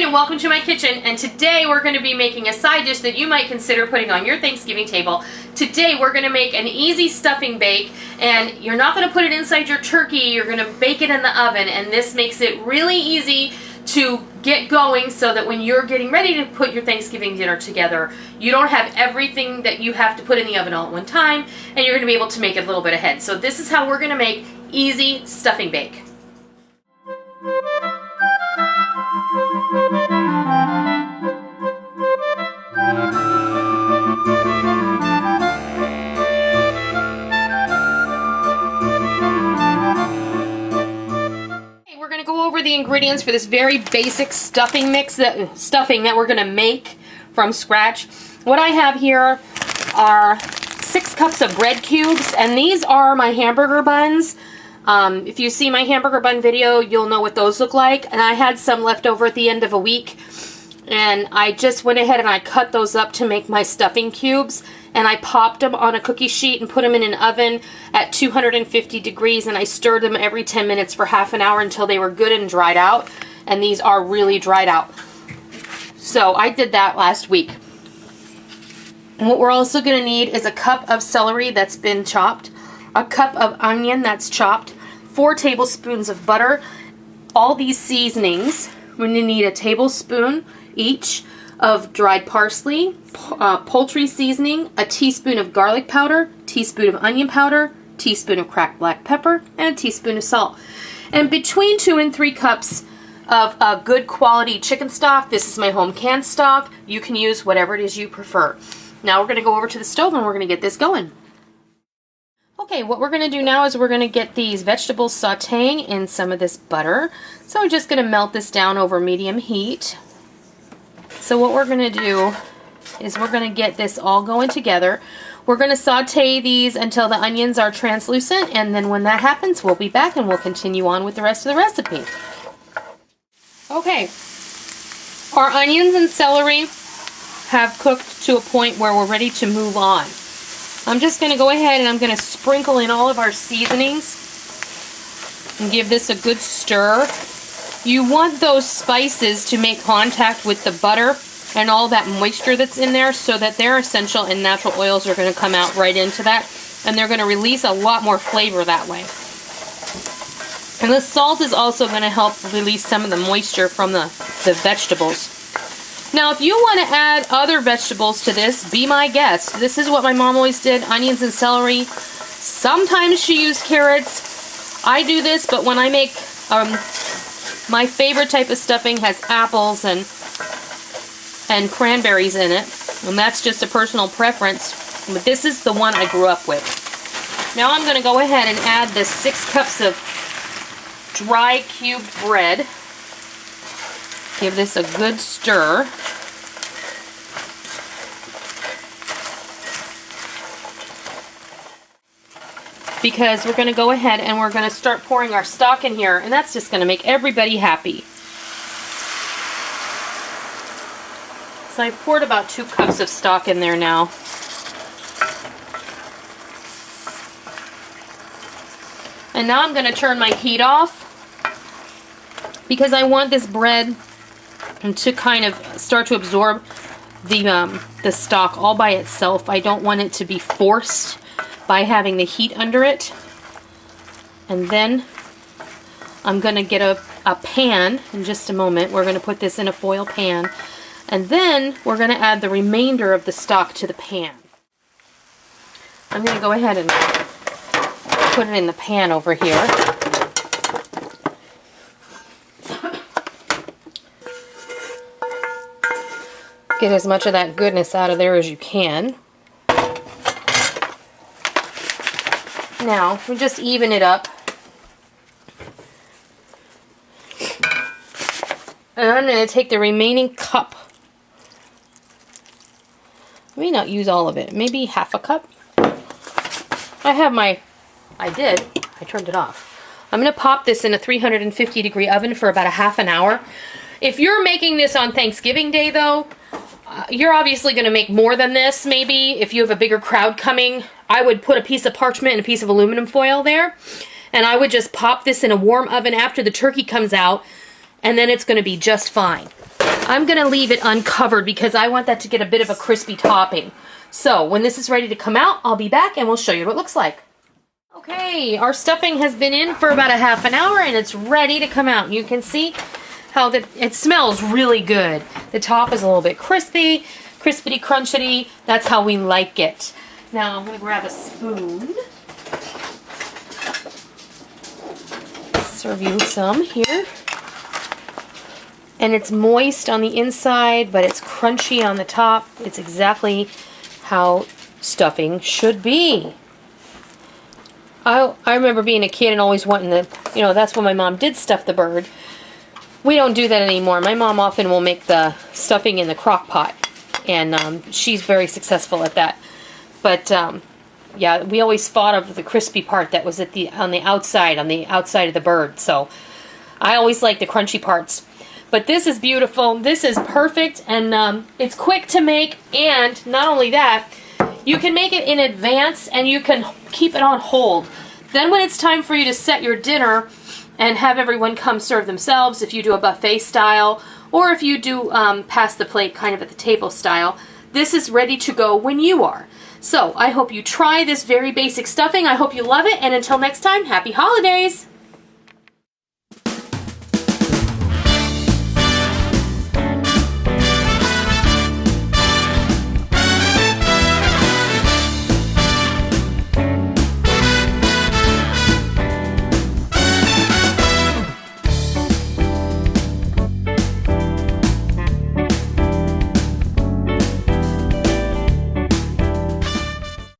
and welcome to my kitchen, and today we're going to be making a side dish that you might consider putting on your Thanksgiving table. Today we're going to make an easy stuffing bake, and you're not going to put it inside your turkey, you're going to bake it in the oven, and this makes it really easy to get going so that when you're getting ready to put your Thanksgiving dinner together, you don't have everything that you have to put in the oven all at one time, and you're going to be able to make it a little bit ahead. So this is how we're going to make easy stuffing bake. We're going to go over the ingredients for this very basic stuffing that we're going to make from scratch. What I have here are 6 cups of bread cubes, and these are my hamburger buns. If you see my hamburger bun video, you'll know what those look like. And I had some left over at the end of a week, and I just went ahead and I cut those up to make my stuffing cubes, and I popped them on a cookie sheet and put them in an oven at 250 degrees, and I stirred them every 10 minutes for half an hour until they were good and dried out. And these are really dried out. So I did that last week. And what we're also going to need is a cup of celery that's been chopped, a cup of onion that's chopped, 4 tablespoons of butter, all these seasonings. We're going to need a tablespoon each of dried parsley, poultry seasoning, a teaspoon of garlic powder, teaspoon of onion powder, teaspoon of cracked black pepper, and a teaspoon of salt. And between 2 and 3 cups of good quality chicken stock. This is my home canned stock. You can use whatever it is you prefer. Now we're going to go over to the stove and we're going to get this going. Okay, what we're going to do now is we're going to get these vegetables sauteing in some of this butter. So we're just going to melt this down over medium heat. So what we're going to do is we're going to get this all going together. We're going to saute these until the onions are translucent, and then when that happens, we'll be back and we'll continue on with the rest of the recipe. Okay, our onions and celery have cooked to a point where we're ready to move on. I'm just going to go ahead and I'm going to sprinkle in all of our seasonings and give this a good stir. You want those spices to make contact with the butter and all that moisture that's in there so that their essential and natural oils are going to come out right into that, and they're going to release a lot more flavor that way. And the salt is also going to help release some of the moisture from the vegetables. Now, if you want to add other vegetables to this, be my guest. This is what my mom always did, onions and celery. Sometimes she used carrots. I do this, but when I make my favorite type of stuffing has apples and cranberries in it, and that's just a personal preference, but this is the one I grew up with. Now I'm going to go ahead and add the 6 cups of dry cubed bread. Give this a good stir. Because we're going to go ahead and we're going to start pouring our stock in here, and that's just going to make everybody happy. So I've poured about 2 cups of stock in there now. And now I'm going to turn my heat off because I want this bread to kind of start to absorb the stock all by itself. I don't want it to be forced by having the heat under it. And then I'm going to get a pan in just a moment. We're going to put this in a foil pan. And then we're going to add the remainder of the stock to the pan. I'm going to go ahead and put it in the pan over here. Get as much of that goodness out of there as you can. Now, we just even it up. And I'm going to take the remaining cup. I may not use all of it. Maybe half a cup. I turned it off. I'm going to pop this in a 350 degree oven for about a half an hour. If you're making this on Thanksgiving Day though, you're obviously going to make more than this maybe. If you have a bigger crowd coming, I would put a piece of parchment and a piece of aluminum foil there. And I would just pop this in a warm oven after the turkey comes out, and then it's going to be just fine. I'm going to leave it uncovered because I want that to get a bit of a crispy topping. So when this is ready to come out, I'll be back and we'll show you what it looks like. Okay, our stuffing has been in for about a half an hour and it's ready to come out. You can see how it smells really good. The top is a little bit crispy, crispity crunchity. That's how we like it. Now I'm going to grab a spoon. Serve you some here. And it's moist on the inside, but it's crunchy on the top. It's exactly how stuffing should be. I remember being a kid and always wanting to, that's when my mom did stuff the bird. We don't do that anymore. My mom often will make the stuffing in the crock pot, and she's very successful at that. But yeah, we always fought over the crispy part that was on the outside of the bird. So I always like the crunchy parts. But this is beautiful. This is perfect, and it's quick to make. And not only that, you can make it in advance, and you can keep it on hold. Then when it's time for you to set your dinner and have everyone come serve themselves, if you do a buffet style, or if you do pass the plate kind of at the table style, this is ready to go when you are. So I hope you try this very basic stuffing. I hope you love it, and until next time, happy holidays!